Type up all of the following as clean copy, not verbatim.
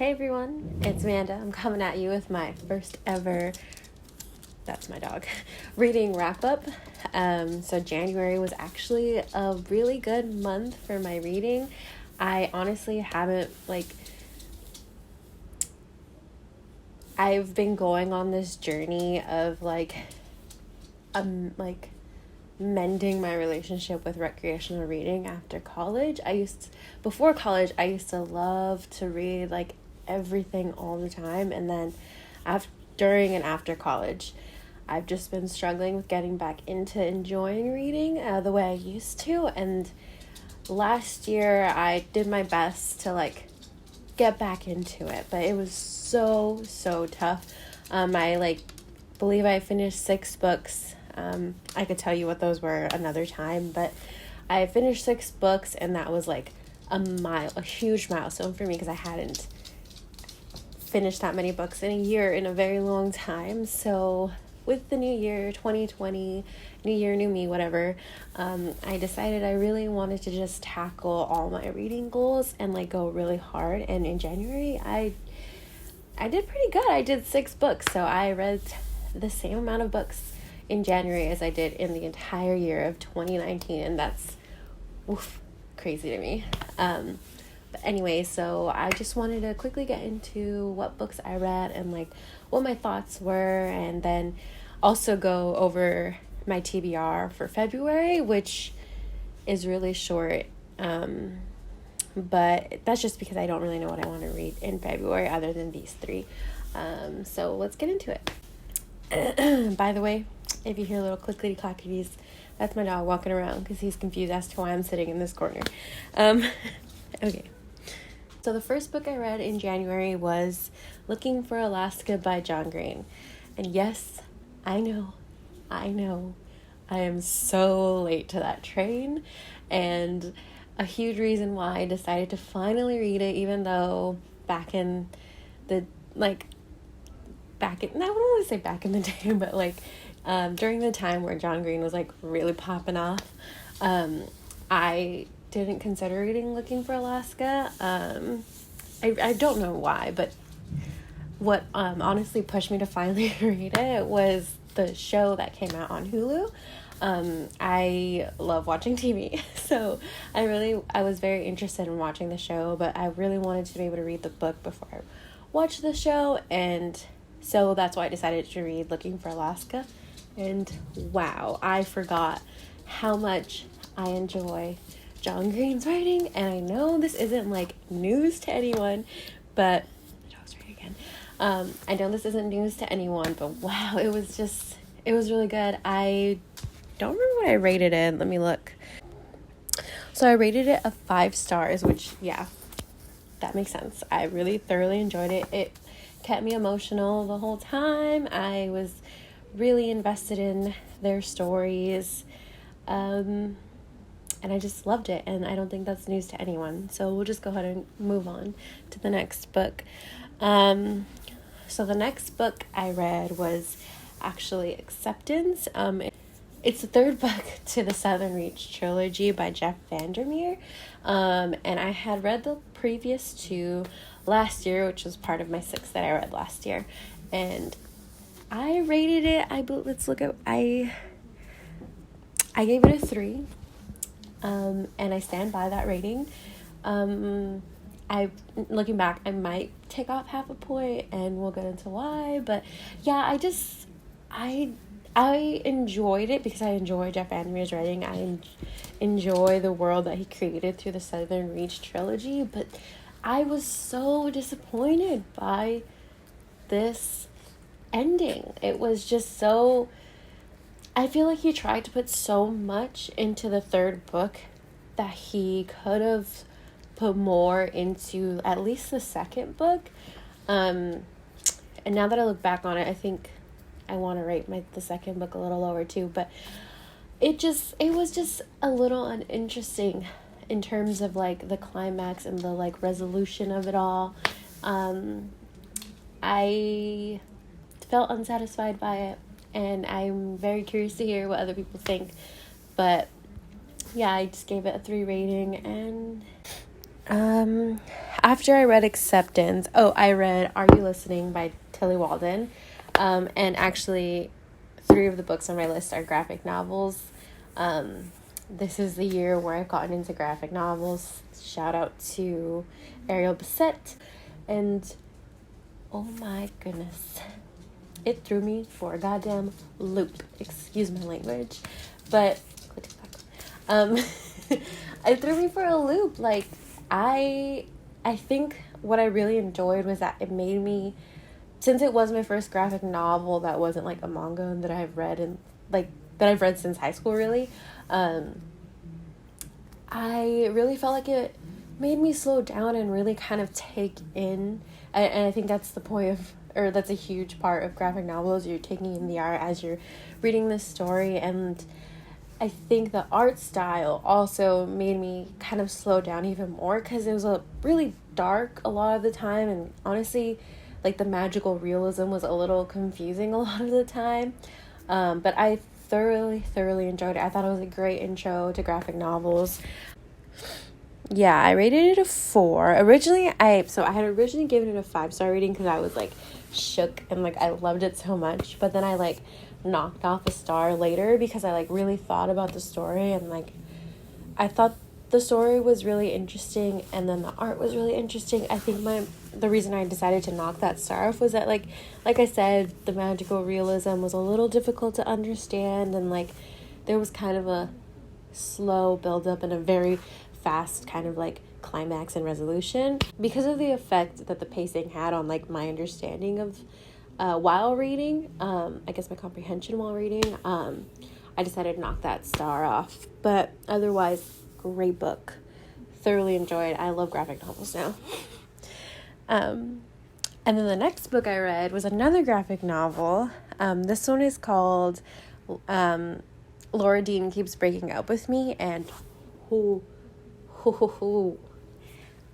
Hey everyone, it's Amanda. I'm coming at you with my first ever, that's my dog, reading wrap up. So January was actually a really good month for my reading. I honestly haven't, I've been going on this journey of mending my relationship with recreational reading after college. Before college, I used to love to read everything all the time, and then during and after college, I've just been struggling with getting back into enjoying reading the way I used to. And last year, I did my best to get back into it, but it was so tough. I believe I finished 6 books. I could tell you what those were another time, but I finished 6 books, and that was a huge milestone for me because I hadn't finished that many books in a year in a very long time. So with the new year, 2020, new year, new me, whatever, I decided I really wanted to just tackle all my reading goals and go really hard. And in January, I did pretty good. I did 6 books, so I read the same amount of books in January as I did in the entire year of 2019, and that's crazy to me. But anyway, so I just wanted to quickly get into what books I read and what my thoughts were, and then also go over my TBR for February, which is really short. But that's just because I don't really know what I want to read in February other than these 3. So let's get into it. By the way, if you hear little clickety-clackities, that's my dog walking around because he's confused as to why I'm sitting in this corner. Okay. So the first book I read in January was Looking for Alaska by John Green. And yes, I know, I am so late to that train, and a huge reason why I decided to finally read it, even though I wouldn't want to say back in the day, but during the time where John Green was really popping off, I didn't consider reading Looking for Alaska. I don't know why, but what honestly pushed me to finally read it was the show that came out on Hulu. I love watching TV, so I was very interested in watching the show, but I really wanted to be able to read the book before I watched the show, and so that's why I decided to read Looking for Alaska. And wow, I forgot how much I enjoy John Green's writing, and I know this isn't news to anyone, but the dog's right again. I know this isn't news to anyone, but wow, it was really good. I don't remember what I rated it. Let me look. So I rated it a 5 stars, which, yeah, that makes sense. I really thoroughly enjoyed it. It kept me emotional the whole time. I was really invested in their stories. And I just loved it, and I don't think that's news to anyone. So we'll just go ahead and move on to the next book. So the next book I read was actually Acceptance. It's the 3rd book to the Southern Reach trilogy by Jeff Vandermeer. And I had read the previous 2 last year, which was part of my 6 that I read last year. And I rated it, I gave it a 3. And I stand by that rating. Looking back, I might take off half a point, and we'll get into why. But yeah, I enjoyed it because I enjoy Jeff Vandermeer's writing. I enjoy the world that he created through the Southern Reach trilogy. But I was so disappointed by this ending. It was just so... I feel like he tried to put so much into the 3rd book that he could have put more into at least the 2nd book. And now that I look back on it, I think I want to rate the 2nd book a little lower too. But it was just a little uninteresting in terms of the climax and the resolution of it all. I felt unsatisfied by it. And I'm very curious to hear what other people think. But yeah, I just gave it a 3 rating, and After I read Acceptance, I read Are You Listening by Tilly Walden. And actually 3 of the books on my list are graphic novels. This is the year where I've gotten into graphic novels. Shout out to Ariel Bissett. And oh my goodness, it threw me for a goddamn loop. Excuse my language. But it threw me for a loop. Like, I think what I really enjoyed was that it made me, since it was my first graphic novel that wasn't like a manga and that I've read and like that I've read since high school really, I really felt like it made me slow down and really kind of take in, and I think that's the point of, or that's a huge part of graphic novels. You're taking in the art as you're reading this story, and I think the art style also made me kind of slow down even more because it was a really dark a lot of the time, and honestly, like the magical realism was a little confusing a lot of the time. But I thoroughly enjoyed it. I thought it was a great intro to graphic novels. Yeah, I rated it a 4. Originally, I had originally given it a 5-star rating because I was like shook and like I loved it so much. But then I like knocked off a star later because I like really thought about the story, and like I thought the story was really interesting and then the art was really interesting. I think the reason I decided to knock that star off was that like I said, the magical realism was a little difficult to understand, and like there was kind of a slow build up and a very fast kind of like climax and resolution because of the effect that the pacing had on like my understanding of while reading, I guess my comprehension while reading. I decided to knock that star off, but otherwise great book, thoroughly enjoyed. I love graphic novels now. And then the next book I read was another graphic novel. This one is called Laura Dean Keeps Breaking Up With Me, and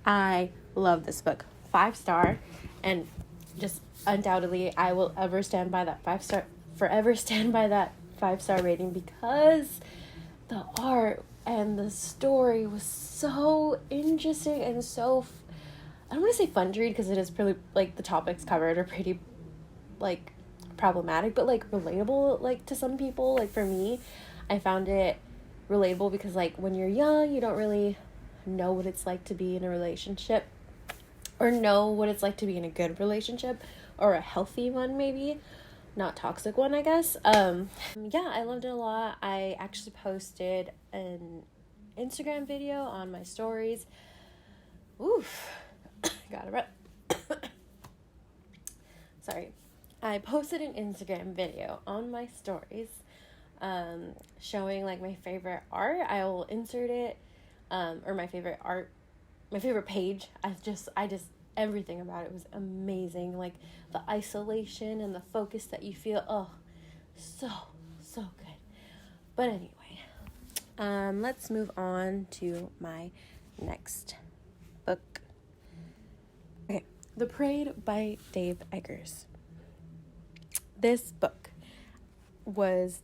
I love this book. 5-star, and just undoubtedly I will forever stand by that 5-star rating because the art and the story was so interesting and so I don't want to say fun to read because it is pretty, like, the topics covered are pretty like problematic, but like relatable, like to some people. Like for me, I found it relatable because like when you're young you don't really know what it's like to be in a relationship or know what it's like to be in a good relationship or a healthy one, maybe not toxic one, I guess. Yeah, I loved it a lot. I actually posted an Instagram video on my stories. Oof. Got it right. Sorry. I posted an Instagram video on my stories showing like my favorite art. I will insert it, or my favorite page. I just everything about it was amazing. Like the isolation and the focus that you feel. Oh, so good. But anyway, let's move on to my next book. Okay, The Parade by Dave Eggers. This book was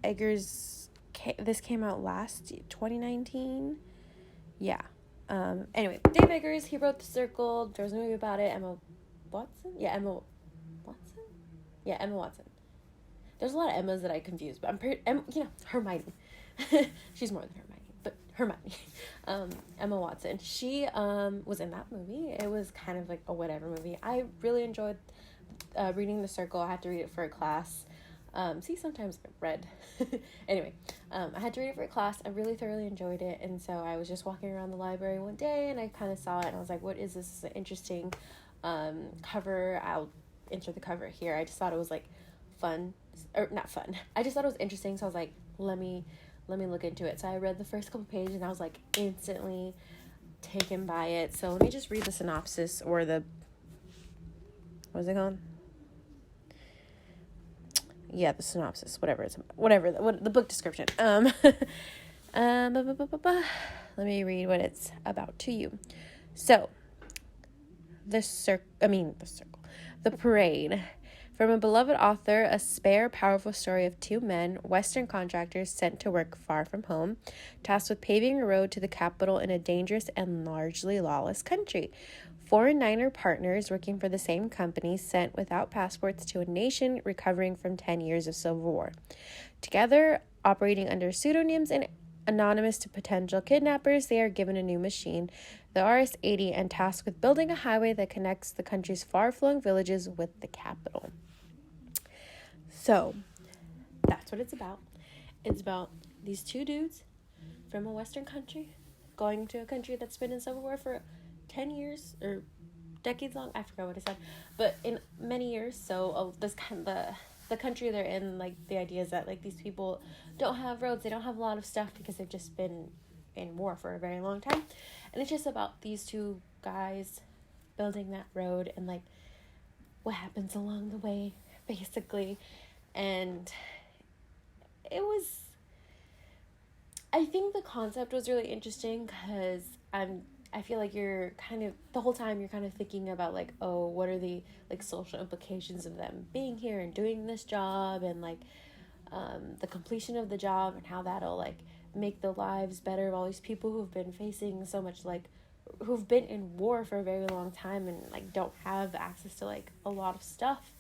Eggers. This came out last 2019. Yeah. Anyway, Dave Eggers, he wrote The Circle. There was a movie about it. Emma Watson. Emma Watson. There's a lot of Emmas that I confuse, but Hermione. She's more than Hermione, but Hermione. Emma Watson. She was in that movie. It was kind of like a whatever movie. I really enjoyed reading The Circle. I had to read it for a class. Sometimes I read. Anyway, I had to read it for a class. I really thoroughly enjoyed it, and so I was just walking around the library one day, and I kind of saw it, and I was like, what is this? This is an interesting cover. I'll enter the cover here. I just thought it was like fun, or not fun. I just thought it was interesting, so I was like, let me look into it. So I read the first couple pages, and I was like instantly taken by it. So let me just read the synopsis, or the, what is it called? Yeah, the synopsis, whatever the book description. Let me read what it's about to you. So, the parade From a beloved author, a spare, powerful story of two men, Western contractors sent to work far from home, tasked with paving a road to the capital in a dangerous and largely lawless country. Foreign niner partners working for the same company sent without passports to a nation recovering from 10 years of civil war. Together, operating under pseudonyms and anonymous to potential kidnappers, they are given a new machine, the RS-80, and tasked with building a highway that connects the country's far-flung villages with the capital. So, that's what it's about. It's about these two dudes from a Western country going to a country that's been in civil war for 10 years or decades long. I forgot what I said, but in many years. So this kind of the country they're in, like, the idea is that, like, these people don't have roads, they don't have a lot of stuff because they've just been in war for a very long time, and it's just about these two guys building that road and, like, what happens along the way, basically. And I think the concept was really interesting because I feel like you're kind of, the whole time you're kind of thinking about, like, oh, what are the, like, social implications of them being here and doing this job, and, like, the completion of the job and how that'll, like, make the lives better of all these people who've been facing so much, like, who've been in war for a very long time and, like, don't have access to, like, a lot of stuff.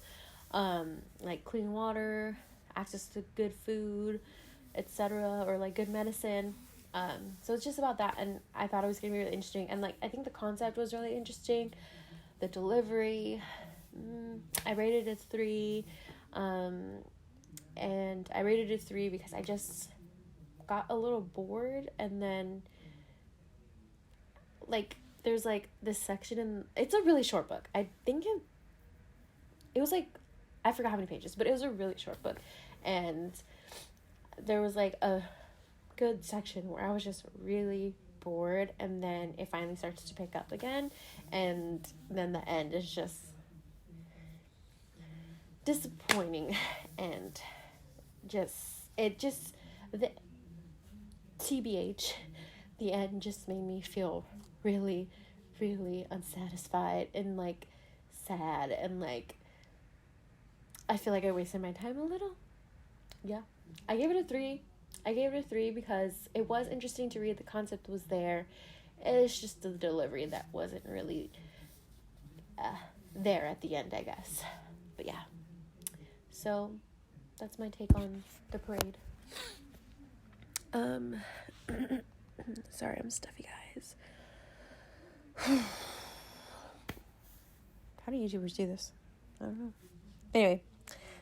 Like clean water, access to good food, etc., or, like, good medicine. So it's just about that, and I thought it was going to be really interesting, and, like, I think the concept was really interesting. The delivery, I rated it 3, and I rated it 3 because I just got a little bored, and then, like, there's, like, this section in, it's a really short book. I think it was, like, I forgot how many pages, but it was a really short book, and there was, like, a good section where I was just really bored, and then it finally starts to pick up again, and then the end is just disappointing, and the TBH, the end just made me feel really, really unsatisfied and, like, sad, and, like, I feel like I wasted my time a little. Yeah. I gave it a 3 because it was interesting to read. The concept was there. It's just the delivery that wasn't really there at the end, I guess. But yeah. So that's my take on The Parade. Sorry, I'm stuffy, guys. How do YouTubers do this? I don't know. Anyway,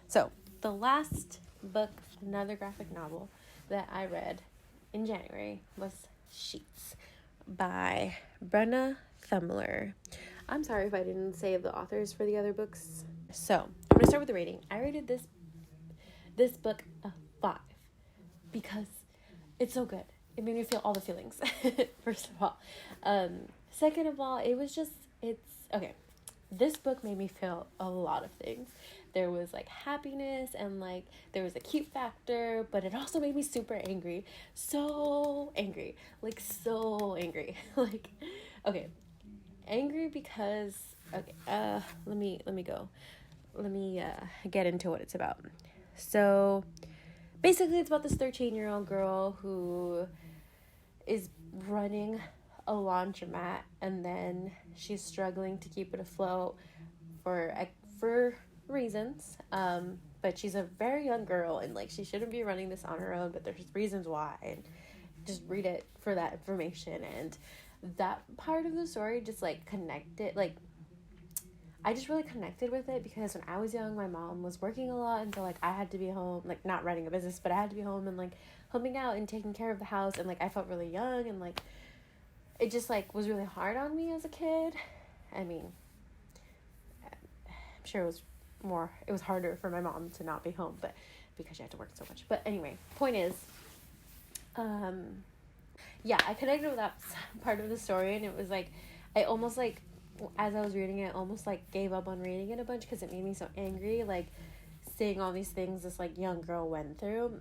so the last book, another graphic novel that I read in January, was Sheets by Brenna Thumler. I'm sorry if I didn't say the authors for the other books. So I'm gonna start with the rating. I rated this book a 5 because it's so good. It made me feel all the feelings. First of all, second of all, it's okay. This book made me feel a lot of things. There was, like, happiness, and, like, there was a cute factor, but it also made me super angry. So angry. Like, so angry. Like, okay. Angry because, okay, let me go. Let me get into what it's about. So basically it's about this 13-year-old girl who is running a laundromat, and then she's struggling to keep it afloat for reasons, but she's a very young girl, and, like, she shouldn't be running this on her own, but there's reasons why, and just read it for that information. And that part of the story just, like, connected, like, I just really connected with it because when I was young, my mom was working a lot, and so, like, I had to be home, like, not running a business, but I had to be home and, like, helping out and taking care of the house, and, like, I felt really young, and, like, it just, like, was really hard on me as a kid. I mean, I'm sure it was harder for my mom to not be home, but because she had to work so much. But anyway, point is, yeah, I connected with that part of the story, and it was, like, I almost, like, as I was reading it, I almost, like, gave up on reading it a bunch because it made me so angry, like, seeing all these things this, like, young girl went through,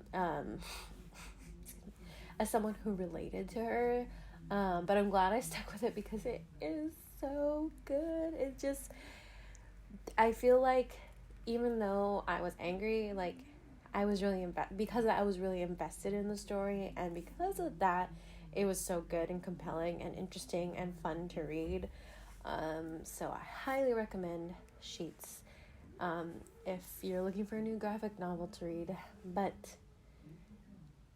as someone who related to her. But I'm glad I stuck with it because it is so good. It just, I feel like even though I was angry, like, I was really because I was really invested in the story, and because of that, it was so good and compelling and interesting and fun to read. So I highly recommend Sheets if you're looking for a new graphic novel to read, but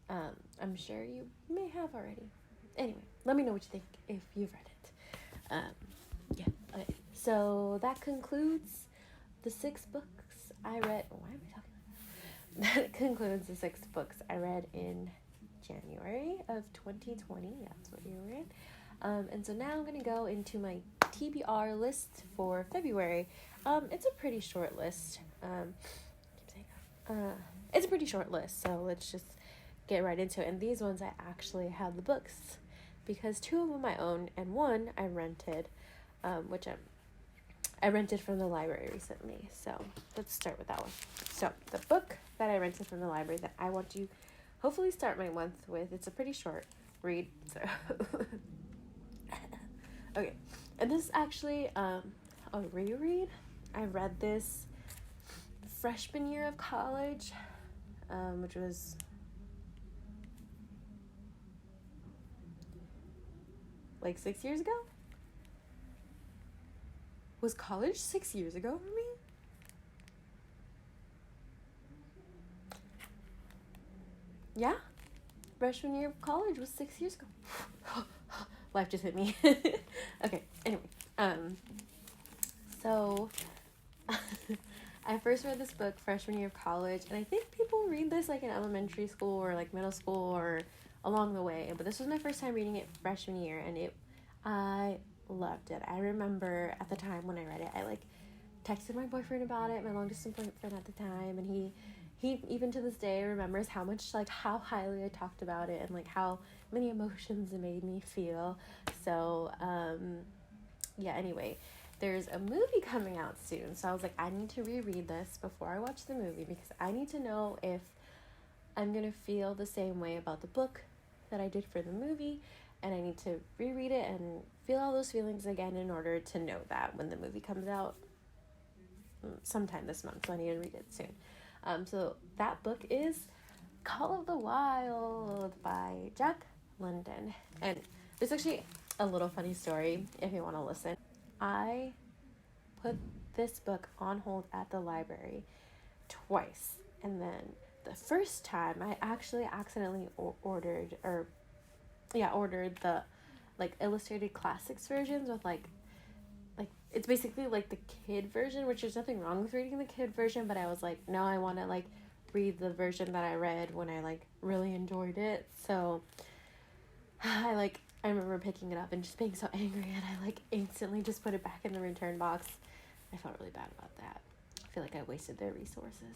I'm sure you may have already. Anyway, let me know what you think if you've read it. Yeah. Okay. So that concludes the 6 books I read. Why am I talking like that? That concludes the 6 books I read in January of 2020. That's what year we're in. And so now I'm going to go into my TBR list for February. It's a pretty short list. It's a pretty short list, so let's just get right into it. And these ones I actually have the books, because 2 of them I own and 1 I rented, which I rented from the library recently. So let's start with that one. So the book that I rented from the library that I want to hopefully start my month with, it's a pretty short read. So okay, and this is actually a reread. I read this freshman year of college, which was like 6 years ago. Was college 6 years ago for me? Yeah, freshman year of college was 6 years ago. Life just hit me. Okay, anyway, so I first read this book freshman year of college, and I think people read this like in elementary school or like middle school or along the way, but this was my first time reading it freshman year, and I loved it. I remember at the time when I read it, I like texted my boyfriend about it, my long distance boyfriend at the time, and he even to this day remembers how much, like, how highly I talked about it and like how many emotions it made me feel. So yeah, anyway, there's a movie coming out soon, so I was like, I need to reread this before I watch the movie, because I need to know if I'm gonna feel the same way about the book that I did for the movie, and I need to reread it and feel all those feelings again in order to know that when the movie comes out sometime this month. So I need to read it soon. So that book is Call of the Wild by Jack London, and there's actually a little funny story if you want to listen. I put this book on hold at the library twice, and then the first time I actually accidentally ordered the like illustrated classics versions with like it's basically like the kid version, which there's nothing wrong with reading the kid version, but I was like, no, I want to like read the version that I read when I like really enjoyed it. So I remember picking it up and just being so angry, and I like instantly just put it back in the return box. I felt really bad about that. I feel like I wasted their resources.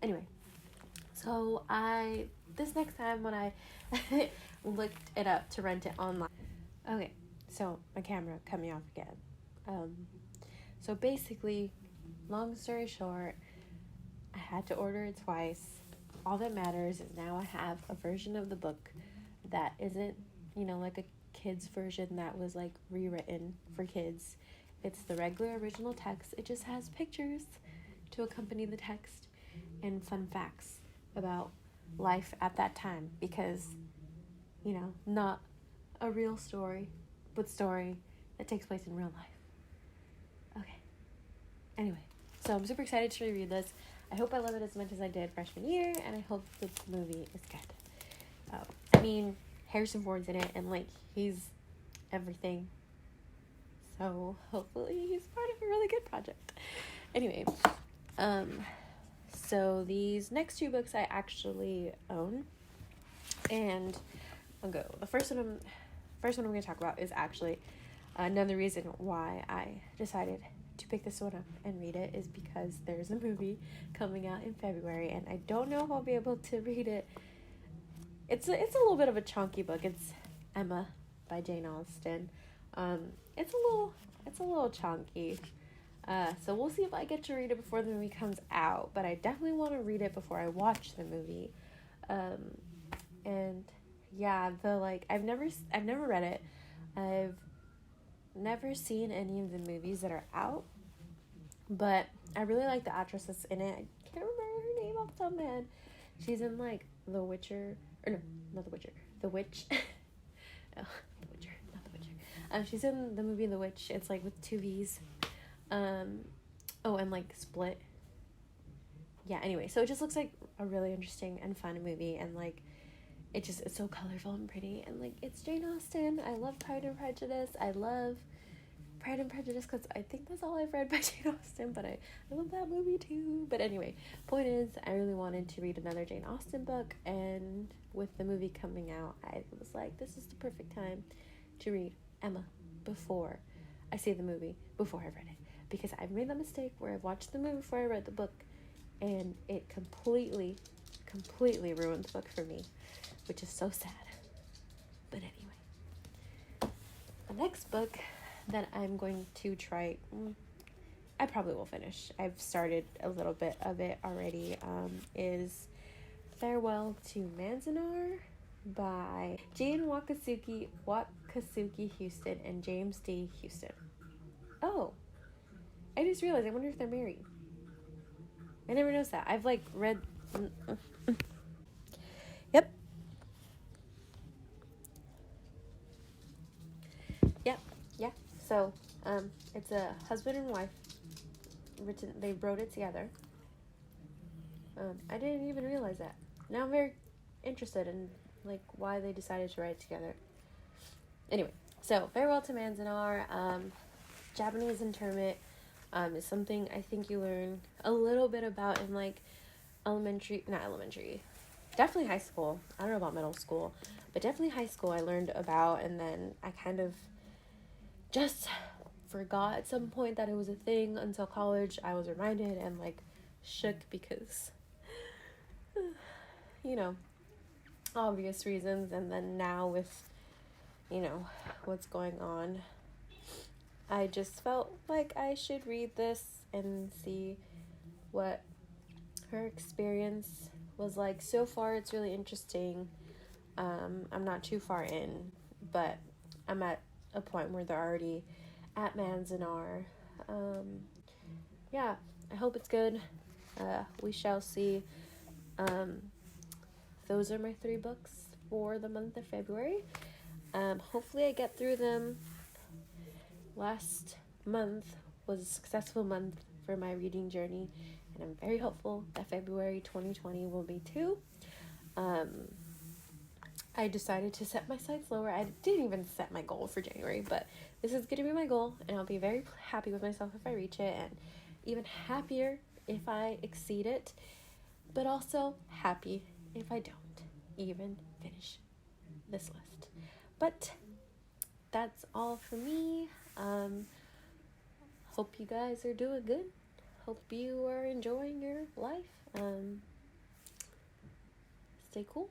Anyway, so this next time when I looked it up to rent it online. Okay, so my camera cut me off again. So basically, long story short, I had to order it twice. All that matters is now I have a version of the book that isn't, like a kid's version that was like rewritten for kids. It's the regular original text. It just has pictures to accompany the text and fun facts about life at that time, because, not a real story, but story that takes place in real life. Okay. Anyway, so I'm super excited to reread this. I hope I love it as much as I did freshman year, and I hope the movie is good. I mean, Harrison Ford's in it, and like he's everything. So hopefully he's part of a really good project. Anyway, so these next 2 books I actually own, and I'll go. The first one I'm going to talk about is actually another reason why I decided to pick this one up and read it, is because there's a movie coming out in February, and I don't know if I'll be able to read it. It's a little bit of a chunky book. It's Emma by Jane Austen. It's a little chunky. So we'll see if I get to read it before the movie comes out, but I definitely want to read it before I watch the movie. And yeah, I've never read it. I've never seen any of the movies that are out. But I really like the actress that's in it. I can't remember her name off the top of my head. She's in like The Witcher, or no, not The Witcher, The Witch. Oh, The Witcher, not The Witcher. She's in the movie The Witch. It's like with 2 V's. Oh, and like Split. Yeah, anyway, so it just looks like a really interesting and fun movie, and like it's so colorful and pretty, and like it's Jane Austen. I love Pride and Prejudice. I love Pride and Prejudice because I think that's all I've read by Jane Austen, but I love that movie too. But anyway, point is, I really wanted to read another Jane Austen book, and with the movie coming out, I was like, this is the perfect time to read Emma before I see the movie, before I've read it, because I've made that mistake where I've watched the movie before I read the book, and it completely ruined the book for me, which is so sad. But anyway, the next book that I'm going to try, I probably will finish, I've started a little bit of it already, is Farewell to Manzanar by Jane Wakasuki Houston and James D. Houston. Oh, I just realized, I wonder if they're married. I never noticed that. I've like read. Yep. Yep. Yeah. So, it's a husband and wife. Written. They wrote it together. I didn't even realize that. Now I'm very interested in like why they decided to write it together. Anyway, so Farewell to Manzanar, Japanese internment, is something I think you learn a little bit about in like definitely high school. I don't know about middle school, but definitely high school I learned about, and then I kind of just forgot at some point that it was a thing until college. I was reminded and like shook because, you know, obvious reasons, and then now with, you know, what's going on, I just felt like I should read this and see what her experience was like. So far it's really interesting. I'm not too far in, but I'm at a point where they're already at Manzanar. Yeah, I hope it's good. We shall see. Those are my 3 books for the month of February. Hopefully I get through them. Last month was a successful month for my reading journey, and I'm very hopeful that February 2020 will be too. I decided to set my sights lower. I didn't even set my goal for January, but this is going to be my goal, and I'll be very happy with myself if I reach it, and even happier if I exceed it, but also happy if I don't even finish this list. But that's all for me. Hope you guys are doing good. Hope you are enjoying your life. Stay cool.